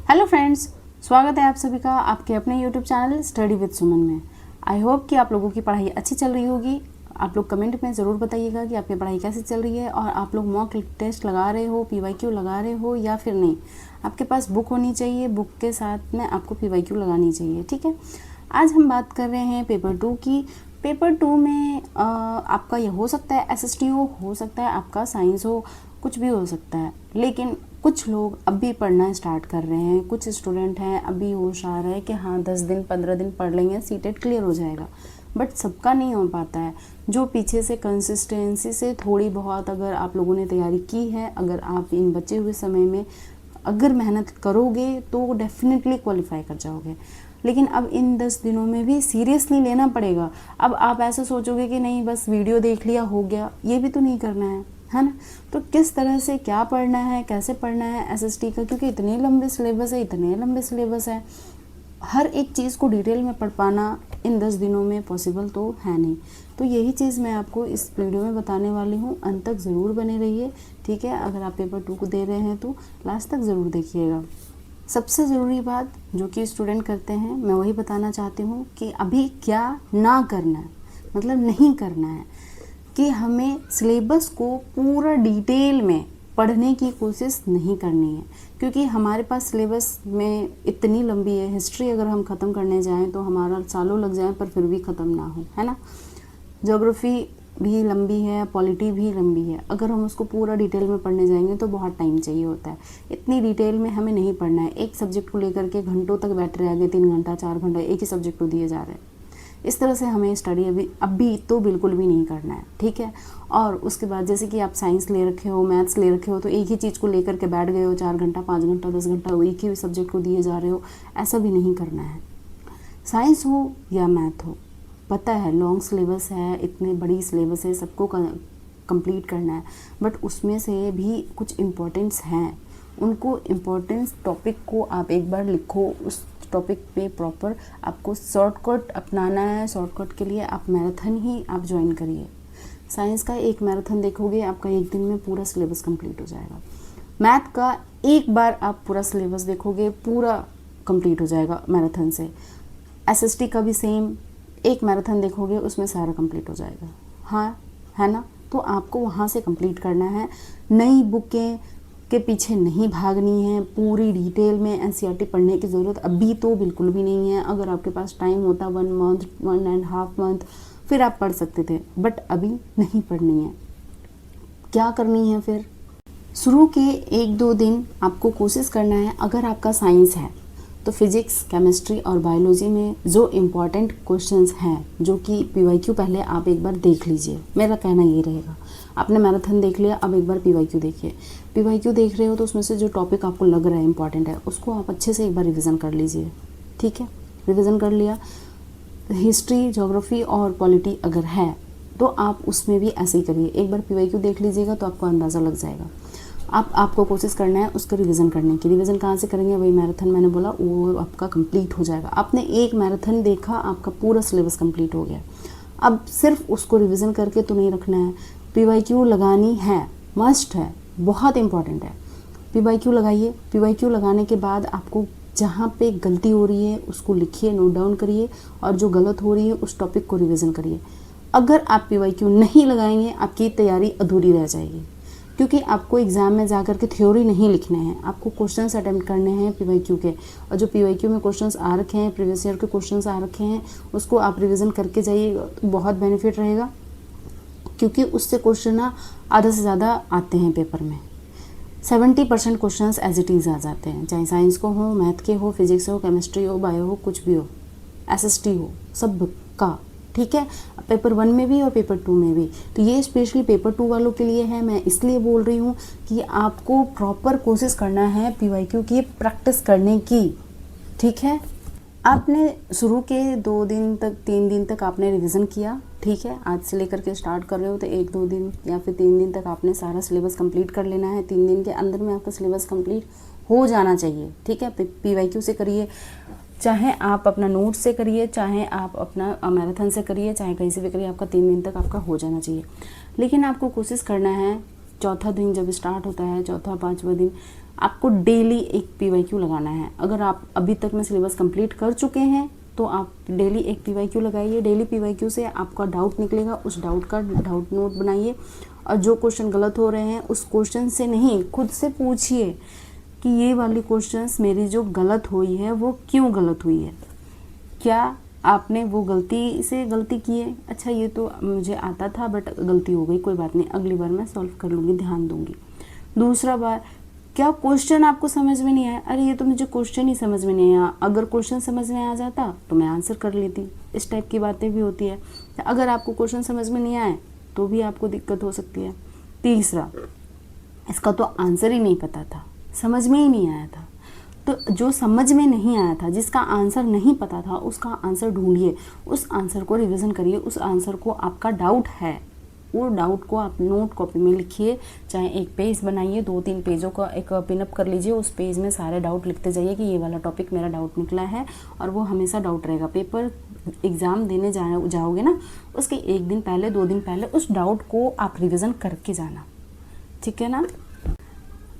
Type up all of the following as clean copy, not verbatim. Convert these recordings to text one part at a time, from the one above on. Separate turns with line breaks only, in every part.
Hello friends, स्वागत है आप सभी का आपके अपने यूट्यूब चैनल स्टडी विद सुमन में। आई होप कि आप लोगों की पढ़ाई अच्छी चल रही होगी। आप लोग कमेंट में ज़रूर बताइएगा कि आपकी पढ़ाई कैसी चल रही है और आप लोग मॉक टेस्ट लगा रहे हो, पीवाईक्यू लगा रहे हो या फिर नहीं। आपके पास बुक होनी चाहिए, बुक के साथ में आपको पीवाईक्यू लगानी चाहिए। ठीक है, आज हम बात कर रहे हैं पेपर 2 की। पेपर 2 में आपका ये हो सकता है SST हो सकता है आपका साइंस हो, कुछ भी हो सकता है। लेकिन कुछ लोग अभी पढ़ना स्टार्ट कर रहे हैं, कुछ स्टूडेंट हैं अभी होश आ रहा है कि हाँ 10 दिन 15 दिन पढ़ लेंगे सीटेट क्लियर हो जाएगा। बट सबका नहीं हो पाता है। जो पीछे से कंसिस्टेंसी से थोड़ी बहुत अगर आप लोगों ने तैयारी की है, अगर आप इन बचे हुए समय में अगर मेहनत करोगे तो डेफिनेटली क्वालिफाई कर जाओगे। लेकिन अब इन 10 दिनों में भी सीरियसली लेना पड़ेगा। अब आप ऐसे सोचोगे कि नहीं बस वीडियो देख लिया हो गया, ये भी तो नहीं करना है ना। तो किस तरह से क्या पढ़ना है, कैसे पढ़ना है SST का, क्योंकि इतने लंबे सिलेबस है, हर एक चीज़ को डिटेल में पढ़ पाना इन 10 दिनों में पॉसिबल तो है नहीं। तो यही चीज़ मैं आपको इस वीडियो में बताने वाली हूँ। अंत तक ज़रूर बने रहिए, ठीक है। अगर आप पेपर 2 को दे रहे हैं तो लास्ट तक ज़रूर देखिएगा। सबसे ज़रूरी बात जो कि स्टूडेंट करते हैं, मैं वही बताना चाहती हूँ कि अभी क्या ना करना है, मतलब नहीं करना है कि हमें सिलेबस को पूरा डिटेल में पढ़ने की कोशिश नहीं करनी है। क्योंकि हमारे पास सिलेबस में इतनी लंबी है, हिस्ट्री अगर हम ख़त्म करने जाएं तो हमारा सालों लग जाए पर फिर भी ख़त्म ना हो, है ना। ज्योग्राफी भी लंबी है, पॉलिटी भी लंबी है। अगर हम उसको पूरा डिटेल में पढ़ने जाएंगे तो बहुत टाइम चाहिए होता है। इतनी डिटेल में हमें नहीं पढ़ना है। एक सब्जेक्ट को लेकर के घंटों तक बैठ रहे आगे 3 घंटा 4 घंटा एक ही सब्जेक्ट को दिए जा रहे हैं। इस तरह से हमें स्टडी अभी तो बिल्कुल भी नहीं करना है, ठीक है। और उसके बाद जैसे कि आप साइंस ले रखे हो, मैथ्स ले रखे हो, तो एक ही चीज़ को लेकर के बैठ गए हो 4 घंटा 5 घंटा 10 घंटा एक ही सब्जेक्ट को दिए जा रहे हो, ऐसा भी नहीं करना है। साइंस हो या मैथ हो, पता है लॉन्ग सिलेबस है, इतने बड़ी सिलेबस है, सबको कंप्लीट करना है। बट उसमें से भी कुछ इम्पोर्टेंस हैं, उनको इम्पोर्टेंस टॉपिक को आप एक बार लिखो। उस टॉपिक पे प्रॉपर आपको शॉर्टकट अपनाना है। शॉर्टकट के लिए आप मैराथन ही आप ज्वाइन करिए। साइंस का एक मैराथन देखोगे, आपका एक दिन में पूरा सिलेबस कंप्लीट हो जाएगा। मैथ का एक बार आप पूरा सिलेबस देखोगे, पूरा कंप्लीट हो जाएगा मैराथन से। SST का भी सेम, एक मैराथन देखोगे उसमें सारा कंप्लीट हो जाएगा, हाँ है ना। तो आपको वहाँ से कंप्लीट करना है। नई बुकें के पीछे नहीं भागनी है। पूरी डिटेल में NCERT पढ़ने की ज़रूरत अभी तो बिल्कुल भी नहीं है। अगर आपके पास टाइम होता 1 मंथ 1.5 मंथ फिर आप पढ़ सकते थे, बट अभी नहीं पढ़नी है। क्या करनी है फिर? शुरू के 1-2 दिन आपको कोशिश करना है। अगर आपका साइंस है तो फिजिक्स, केमिस्ट्री और बायोलॉजी में जो इम्पॉर्टेंट क्वेश्चंस हैं, जो कि PYQ पहले आप एक बार देख लीजिए। मेरा कहना ये रहेगा, आपने मैराथन देख लिया, अब एक बार PYQ देखिए। PYQ देख रहे हो तो उसमें से जो टॉपिक आपको लग रहा है इंपॉर्टेंट है, उसको आप अच्छे से एक बार रिवीजन कर लीजिए, ठीक है। रिवीजन कर लिया। हिस्ट्री, ज्योग्राफी और पॉलिटी अगर है तो आप उसमें भी ऐसे ही करिए। एक बार PYQ देख लीजिएगा तो आपको अंदाज़ा लग जाएगा। आपको कोशिश करना है उसको रिवीजन करने की। रिवीजन कहाँ से करेंगे? वही मैराथन मैंने बोला, वो आपका कंप्लीट हो जाएगा। आपने एक मैराथन देखा, आपका पूरा सिलेबस कंप्लीट हो गया। अब सिर्फ उसको रिवीजन करके तो नहीं रखना है, PYQ लगानी है, मस्ट है, बहुत इंपॉर्टेंट है। PYQ लगाइए। PYQ लगाने के बाद आपको जहाँ पे गलती हो रही है उसको लिखिए, नोट डाउन करिए, और जो गलत हो रही है उस टॉपिक को रिवीजन करिए। अगर आप PYQ नहीं लगाएंगे, आपकी तैयारी अधूरी रह जाएगी। क्योंकि आपको एग्ज़ाम में जाकर के थ्योरी नहीं लिखने हैं, आपको क्वेश्चंस अटेम्प्ट करने हैं PYQ के। और जो PYQ में क्वेश्चंस आ रखे हैं, प्रीवियस ईयर के क्वेश्चंस आ रखे हैं, उसको आप रिवीजन करके जाइएगा तो बहुत बेनिफिट रहेगा। क्योंकि उससे क्वेश्चन ना आधा से ज़्यादा आते हैं पेपर में। 70% क्वेश्चंस एज इट इज़ आ जाते हैं, चाहे साइंस को हो, मैथ के हो, फिजिक्स हो, केमिस्ट्री हो, बायो हो, कुछ भी हो, SST हो, सब का, ठीक है। पेपर 1 में भी और पेपर 2 में भी। तो ये स्पेशली पेपर 2 वालों के लिए है। मैं इसलिए बोल रही हूँ कि आपको प्रॉपर कोशिश करना है PYQ की प्रैक्टिस करने की, ठीक है। आपने शुरू के 2 दिन तक 3 दिन तक आपने रिवीजन किया, ठीक है। आज से लेकर के स्टार्ट कर रहे हो तो 1-2 दिन या फिर 3 दिन तक आपने सारा सिलेबस कंप्लीट कर लेना है। 3 दिन के अंदर में आपका सिलेबस कंप्लीट हो जाना चाहिए, ठीक है। PYQ से करिए, चाहे आप अपना नोट से करिए, चाहे आप अपना मैराथन से करिए, चाहे कहीं से भी करिए, आपका 3 दिन तक आपका हो जाना चाहिए। लेकिन आपको कोशिश करना है, चौथा दिन जब स्टार्ट होता है, चौथा 5वां दिन, आपको डेली एक PYQ लगाना है। अगर आप अभी तक में सिलेबस कंप्लीट कर चुके हैं तो आप डेली एक PYQ लगाइए। डेली PYQ से आपका डाउट निकलेगा, उस डाउट का डाउट नोट बनाइए और जो क्वेश्चन गलत हो रहे हैं उस क्वेश्चन से नहीं, खुद से पूछिए कि ये वाली क्वेश्चंस मेरी जो गलत हुई है वो क्यों गलत हुई है, क्या आपने वो गलती की है, अच्छा ये तो मुझे आता था बट गलती हो गई, कोई बात नहीं, अगली बार मैं सॉल्व कर लूँगी, ध्यान दूंगी। दूसरा बार, क्या क्वेश्चन आपको समझ में नहीं आया, अरे ये तो मुझे क्वेश्चन ही समझ में नहीं आया, अगर क्वेश्चन समझ में आ जाता तो मैं आंसर कर लेती। इस टाइप की बातें भी होती है। अगर आपको क्वेश्चन समझ में नहीं आए तो भी आपको दिक्कत हो सकती है। तीसरा, इसका तो आंसर ही नहीं पता था, समझ में ही नहीं आया था। तो जो समझ में नहीं आया था, जिसका आंसर नहीं पता था, उसका आंसर ढूंढिए, उस आंसर को रिवीजन करिए, उस आंसर को आपका डाउट है वो डाउट को आप नोट कॉपी में लिखिए, चाहे एक पेज बनाइए, 2-3 पेजों का एक पिनअप कर लीजिए, उस पेज में सारे डाउट लिखते जाइए कि ये वाला टॉपिक मेरा डाउट निकला है, और वो हमेशा डाउट रहेगा। पेपर एग्ज़ाम देने जाओगे ना, उसके 1 दिन पहले 2 दिन पहले उस डाउट को आप रिविज़न करके जाना, ठीक है ना।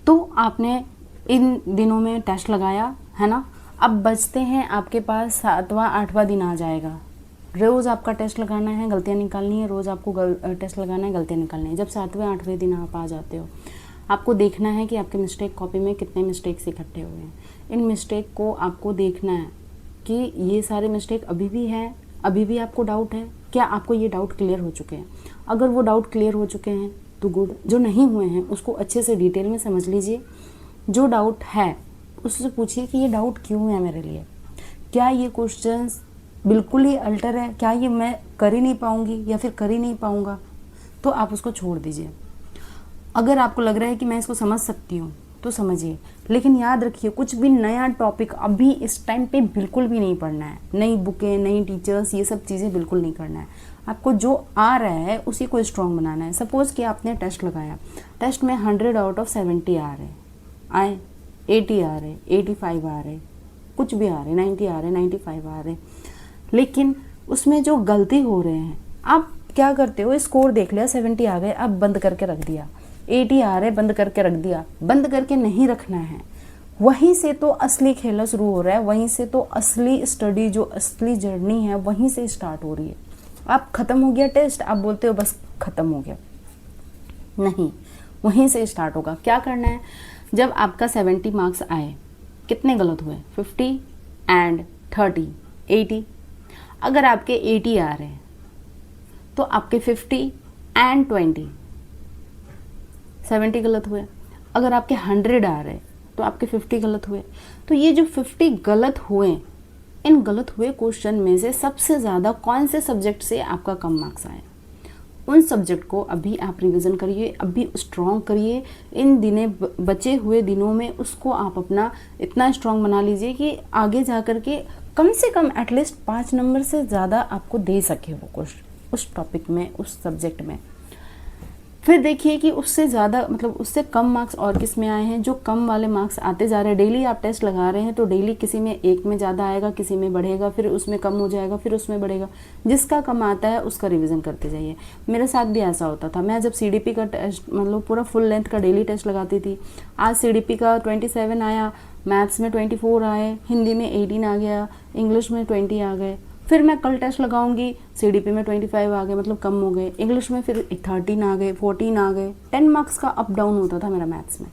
तो आपने इन दिनों में टेस्ट लगाया है ना, अब बचते हैं आपके पास 7वां 8वां दिन आ जाएगा। रोज़ आपका टेस्ट लगाना है, गलतियाँ निकालनी है, रोज़ आपको टेस्ट लगाना है, गलतियाँ निकालनी है। जब 7वें 8वें दिन आप आ जाते हो, आपको देखना है कि आपके मिस्टेक कॉपी में कितने मिस्टेक्स इकट्ठे हुए हैं। इन मिस्टेक को आपको देखना है कि ये सारे मिस्टेक अभी भी हैं, अभी भी आपको डाउट है, क्या आपको ये डाउट क्लियर हो चुके हैं। अगर वो डाउट क्लियर हो चुके हैं तो गुड, जो नहीं हुए हैं उसको अच्छे से डिटेल में समझ लीजिए। जो डाउट है उससे पूछिए कि ये डाउट क्यों है मेरे लिए, क्या ये क्वेश्चंस बिल्कुल ही अल्टर है, क्या ये मैं कर ही नहीं पाऊंगी या फिर कर ही नहीं पाऊंगा, तो आप उसको छोड़ दीजिए। अगर आपको लग रहा है कि मैं इसको समझ सकती हूँ तो समझिए, लेकिन याद रखिए कुछ भी नया टॉपिक अभी इस टाइम पे बिल्कुल भी नहीं पढ़ना है। नई बुकें, नई टीचर्स, ये सब चीज़ें बिल्कुल नहीं करना है। आपको जो आ रहा है उसी को स्ट्रॉन्ग बनाना है। सपोज़ कि आपने टेस्ट लगाया, टेस्ट में 100 आउट ऑफ 70 आ रहे, आए 80 आ रहे, 85 आ रहे, कुछ भी आ रहे, 90 आ रहे, 95 आ रहे, लेकिन उसमें जो गलती हो रहे हैं, आप क्या करते हो, स्कोर देख लिया 70 आ गए, अब बंद करके रख दिया, 80 आ रहे बंद करके रख दिया। बंद करके नहीं रखना है, वहीं से तो असली खेला शुरू हो रहा है, वहीं से तो असली स्टडी, जो असली जर्नी है वहीं से स्टार्ट हो रही है। आप ख़त्म हो गया टेस्ट, आप बोलते हो बस ख़त्म हो गया, नहीं, वहीं से स्टार्ट होगा। क्या करना है, जब आपका 70 मार्क्स आए, कितने गलत हुए, 50 एंड 30, 80। अगर आपके 80 आ रहे हैं तो आपके 50 एंड 20, 70 गलत हुए। अगर आपके 100 आ रहे तो आपके 50 गलत हुए। तो ये जो 50 गलत हुए, इन गलत हुए क्वेश्चन में से सबसे ज़्यादा कौन से सब्जेक्ट से आपका कम मार्क्स आए, उन सब्जेक्ट को अभी आप रिवीजन करिए, अभी स्ट्रॉन्ग करिए। इन दिने बचे हुए दिनों में उसको आप अपना इतना स्ट्रॉन्ग बना लीजिए कि आगे जा कर के कम से कम एटलीस्ट 5 नंबर से ज़्यादा आपको दे सके वो क्वेश्चन उस टॉपिक में, उस सब्जेक्ट में। फिर देखिए कि उससे ज़्यादा, मतलब उससे कम मार्क्स और किस में आए हैं। जो कम वाले मार्क्स आते जा रहे हैं, डेली आप टेस्ट लगा रहे हैं तो डेली किसी में एक में ज़्यादा आएगा, किसी में बढ़ेगा, फिर उसमें कम हो जाएगा, फिर उसमें बढ़ेगा। जिसका कम आता है उसका रिवीजन करते जाइए। मेरे साथ भी ऐसा होता था। मैं जब CDP का टेस्ट, मतलब पूरा फुल लेंथ का डेली टेस्ट लगाती थी, आज CDP का 27 आया, मैथ्स में 24 आए, हिंदी में 18 आ गया, इंग्लिश में 20 आ गए। फिर मैं कल टेस्ट लगाऊंगी, CDP में 25 आ गए, मतलब कम हो गए, इंग्लिश में फिर 13 आ गए, 14 आ गए। 10 मार्क्स का अप डाउन होता था मेरा मैथ्स में।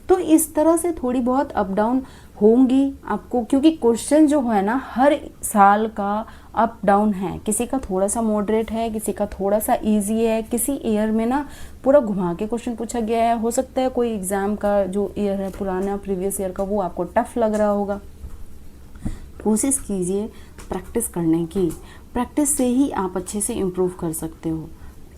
तो इस तरह से थोड़ी बहुत अप डाउन होंगी आपको, क्योंकि क्वेश्चन जो है ना हर साल का अप डाउन है। किसी का थोड़ा सा मॉडरेट है, किसी का थोड़ा सा इजी है, किसी ईयर में ना पूरा घुमा के क्वेश्चन पूछा गया है। हो सकता है कोई एग्जाम का जो ईयर है पुराना, प्रीवियस ईयर का, वो आपको टफ लग रहा होगा। कोशिश कीजिए प्रैक्टिस करने की, प्रैक्टिस से ही आप अच्छे से इम्प्रूव कर सकते हो।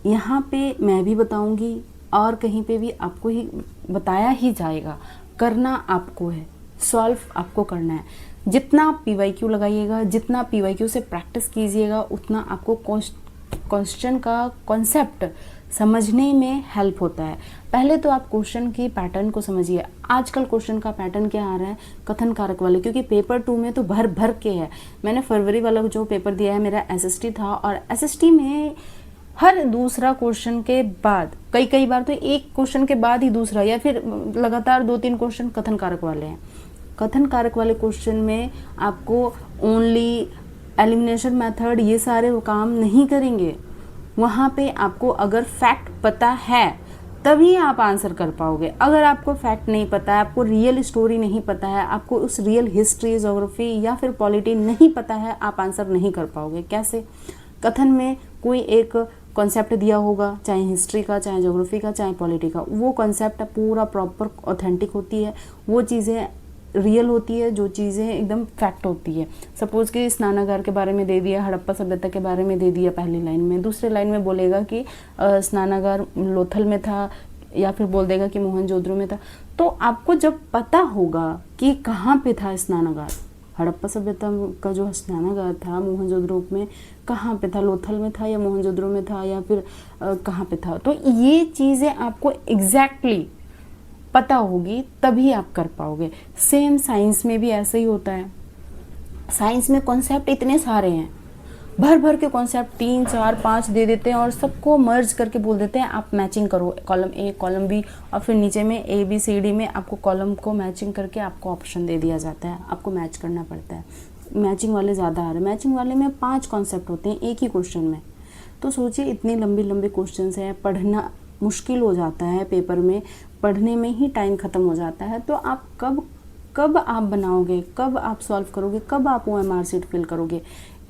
यहाँ पे मैं भी बताऊँगी और कहीं पे भी आपको ही बताया ही जाएगा। करना आपको है, सॉल्व आपको करना है। जितना PYQ लगाइएगा, जितना PYQ से प्रैक्टिस कीजिएगा, उतना आपको क्वेश्चन का कॉन्सेप्ट समझने में हेल्प होता है। पहले तो आप क्वेश्चन की पैटर्न को समझिए। आजकल क्वेश्चन का पैटर्न क्या आ रहा है, कथन कारक वाले, क्योंकि पेपर 2 में तो भर भर के है। मैंने फरवरी वाला जो पेपर दिया है मेरा SST था, और SST में हर दूसरा क्वेश्चन के बाद, कई बार तो एक क्वेश्चन के बाद ही दूसरा, या फिर लगातार 2-3 क्वेश्चन कथन कारक वाले हैं। कथन कारक वाले क्वेश्चन में आपको ओनली एलिमिनेशन मेथड ये सारे काम नहीं करेंगे। वहाँ पे आपको अगर फैक्ट पता है तभी आप आंसर कर पाओगे। अगर आपको फैक्ट नहीं पता है, आपको रियल स्टोरी नहीं पता है, आपको उस रियल हिस्ट्री, ज्योग्राफी या फिर पॉलिटी नहीं पता है, आप आंसर नहीं कर पाओगे। कैसे? कथन में कोई एक कॉन्सेप्ट दिया होगा, चाहे हिस्ट्री का, चाहे ज्योग्राफी का, चाहे पॉलिटी का, वो कॉन्सेप्ट पूरा प्रॉपर ऑथेंटिक होती है, वो चीज़ें रियल होती है, जो चीज़ें एकदम फैक्ट होती है। सपोज कि स्नानागार के बारे में दे दिया, हड़प्पा सभ्यता के बारे में दे दिया पहली लाइन में, दूसरी लाइन में बोलेगा कि स्नानागार लोथल में था, या फिर बोल देगा कि मोहनजोदड़ो में था। तो आपको जब पता होगा कि कहाँ पे था स्नानागार, हड़प्पा सभ्यता का जो स्नानागार था मोहनजोदड़ो में कहाँ पे था, लोथल में था या मोहनजोदड़ो में था, या फिर कहाँ पे था, तो ये चीज़ें आपको एग्जैक्टली पता होगी तभी आप कर पाओगे। सेम साइंस में भी ऐसा ही होता है। साइंस में कॉन्सेप्ट इतने सारे हैं, भर भर के कॉन्सेप्ट 3, 4, 5 दे देते हैं और सबको मर्ज करके बोल देते हैं आप मैचिंग करो, कॉलम ए, कॉलम बी, और फिर नीचे में ए बी सी डी में आपको कॉलम को मैचिंग करके आपको ऑप्शन दे दिया जाता है, आपको मैच करना पड़ता है। मैचिंग वाले ज़्यादा आ रहे हैं। मैचिंग वाले में 5 कॉन्सेप्ट होते हैं एक ही क्वेश्चन में। तो सोचिए इतनी लंबी लंबी क्वेश्चन हैं, पढ़ना मुश्किल हो जाता है, पेपर में पढ़ने में ही टाइम ख़त्म हो जाता है। तो आप कब आप बनाओगे, कब आप सॉल्व करोगे, कब आप OMR शीट फिल करोगे?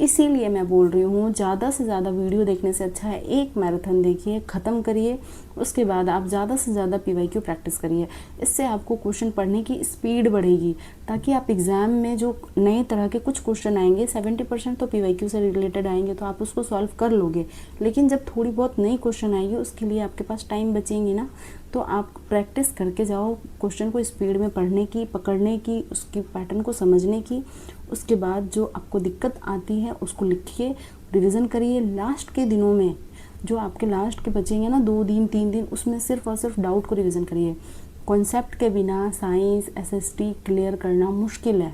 इसीलिए मैं बोल रही हूँ ज़्यादा से ज़्यादा वीडियो देखने से अच्छा है एक मैराथन देखिए, ख़त्म करिए, उसके बाद आप ज़्यादा से ज़्यादा PYQ प्रैक्टिस करिए। इससे आपको क्वेश्चन पढ़ने की स्पीड बढ़ेगी, ताकि आप एग्ज़ाम में जो नए तरह के कुछ क्वेश्चन आएंगे 70% तो PYQ से रिलेटेड आएंगे, तो आप उसको सॉल्व कर लोगे। लेकिन जब थोड़ी बहुत नई क्वेश्चन आएगी उसके लिए आपके पास टाइम बचेंगी ना, तो आप प्रैक्टिस करके जाओ क्वेश्चन को स्पीड में पढ़ने की, पकड़ने की, उसकी पैटर्न को समझने की। उसके बाद जो आपको दिक्कत आती है उसको लिखिए, रिवीजन करिए। लास्ट के दिनों में जो आपके लास्ट के बचेंगे ना 2 दिन 3 दिन, उसमें सिर्फ और सिर्फ डाउट को रिवीजन करिए। कॉन्सेप्ट के बिना साइंस SST क्लियर करना मुश्किल है,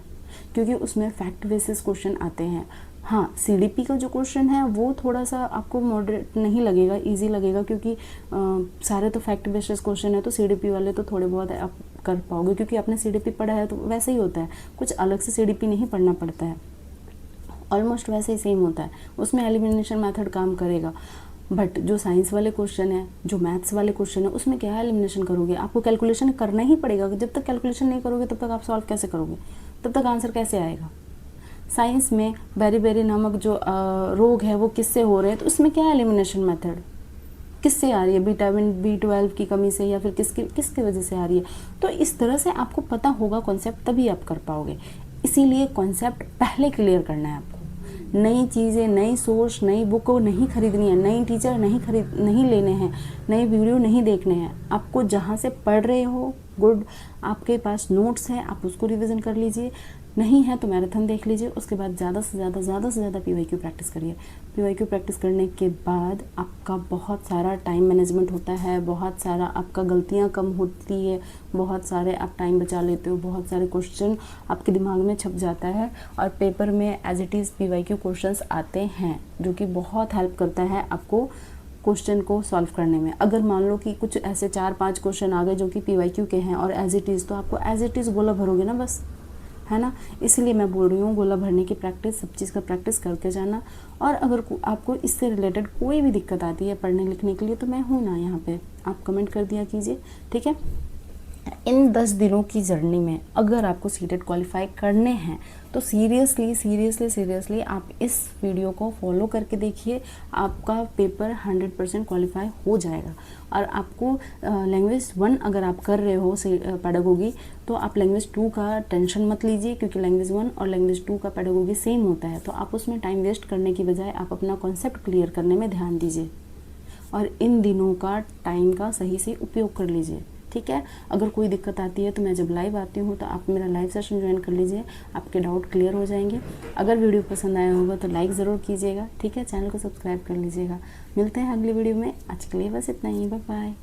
क्योंकि उसमें फैक्ट बेसिस क्वेश्चन आते हैं। हाँ, CDP का जो क्वेश्चन है वो थोड़ा सा आपको मॉडरेट नहीं लगेगा, इजी लगेगा, क्योंकि सारे तो फैक्ट बेसिस क्वेश्चन है, तो CDP वाले तो थोड़े बहुत आप कर पाओगे, क्योंकि आपने CDP पढ़ा है तो वैसे ही होता है, कुछ अलग से CDP नहीं पढ़ना पड़ता है, ऑलमोस्ट वैसे ही सेम होता है। उसमें एलिमिनेशन मेथड काम करेगा। बट जो साइंस वाले क्वेश्चन है, जो मैथ्स वाले क्वेश्चन है, उसमें क्या एलिमिनेशन करोगे? आपको कैलकुलेशन करना ही पड़ेगा। जब तक कैलकुलेशन नहीं करोगे तब तक आप सॉल्व कैसे करोगे, तब तक आंसर कैसे आएगा? साइंस में बेरी नामक जो रोग है वो किससे हो रहे हैं, तो उसमें क्या एलिमिनेशन मेथड किससे आ रही है? विटामिन B12 की कमी से, या फिर किसकी वजह से आ रही है? तो इस तरह से आपको पता होगा कॉन्सेप्ट, तभी आप कर पाओगे। इसीलिए कॉन्सेप्ट पहले क्लियर करना है आपको। नई चीज़ें, नई सोर्स, नई बुक नहीं खरीदनी है, नई टीचर नहीं लेने हैं, नए वीडियो नहीं देखने हैं। आपको जहाँ से पढ़ रहे हो गुड, आपके पास नोट्स हैं, आप उसको रिवीजन कर लीजिए। नहीं है तो मैराथन देख लीजिए। उसके बाद ज़्यादा से ज़्यादा PYQ प्रैक्टिस करिए। PYQ प्रैक्टिस करने के बाद आपका बहुत सारा टाइम मैनेजमेंट होता है, बहुत सारा आपका गलतियाँ कम होती है, बहुत सारे आप टाइम बचा लेते हो, बहुत सारे क्वेश्चन आपके दिमाग में छप जाता है, और पेपर में as it is PYQ questions आते हैं, जो कि बहुत हेल्प करता है आपको क्वेश्चन को सॉल्व करने में। अगर मान लो कि कुछ ऐसे 4-5 क्वेश्चन आ गए जो कि PYQ के हैं और एज इट इज़, तो आपको एज इट इज़ गोला भरोगे ना बस, है ना। इसलिए मैं बोल रही हूँ गोला भरने की प्रैक्टिस, सब चीज़ का प्रैक्टिस करके जाना। और अगर आपको इससे रिलेटेड कोई भी दिक्कत आती है पढ़ने लिखने के लिए, तो मैं हूँ ना यहाँ पे, आप कमेंट कर दिया कीजिए, ठीक है। इन 10 दिनों की जर्नी में अगर आपको सीटेट क्वालिफाई करने हैं तो सीरियसली आप इस वीडियो को फॉलो करके देखिए, आपका पेपर 100% क्वालिफाई हो जाएगा। और आपको लैंग्वेज 1 अगर आप कर रहे हो पेडागोगी, तो आप लैंग्वेज 2 का टेंशन मत लीजिए, क्योंकि लैंग्वेज 1 और लैंग्वेज 2 का पेडागोगी सेम होता है। तो आप उसमें टाइम वेस्ट करने की बजाय आप अपना कॉन्सेप्ट क्लियर करने में ध्यान दीजिए, और इन दिनों का टाइम का सही से उपयोग कर लीजिए, ठीक है। अगर कोई दिक्कत आती है तो मैं जब लाइव आती हूँ तो आप मेरा लाइव सेशन ज्वाइन कर लीजिए, आपके डाउट क्लियर हो जाएंगे। अगर वीडियो पसंद आया होगा तो लाइक ज़रूर कीजिएगा, ठीक है। चैनल को सब्सक्राइब कर लीजिएगा। मिलते हैं अगली वीडियो में। आज के लिए बस इतना ही, बाय बाय।